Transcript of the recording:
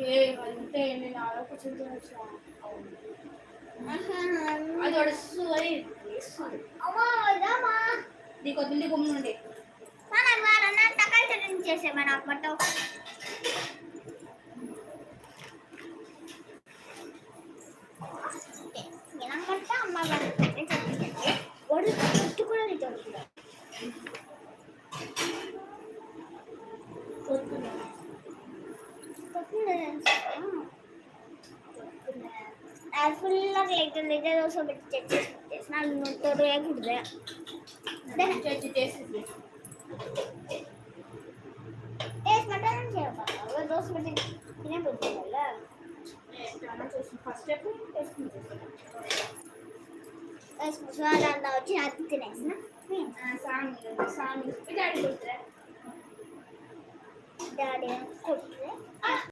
ఏ అంతే నేను ఆలోచించుకుని వచ్చా అది వస్తుంది నీకు వద్దు గుమ్మ నుండి చేసేమా నాకు పట్టవు ఏమంటే అమ్మ ఒట్టు కూడా ఫుల్గా లేటర్ దోశ పెట్టి చేసి నాలుగు తోడు చచ్చి చేసి మటన్ చేయబోతున్నా దోశ పెట్టి తినేపోతుందా చూసి ఫస్ట్ స్టెప్ వేసుకున్నా వచ్చి అది తినేసిన సామి డాడీ కొడుతురా డాడీ కొడుతురా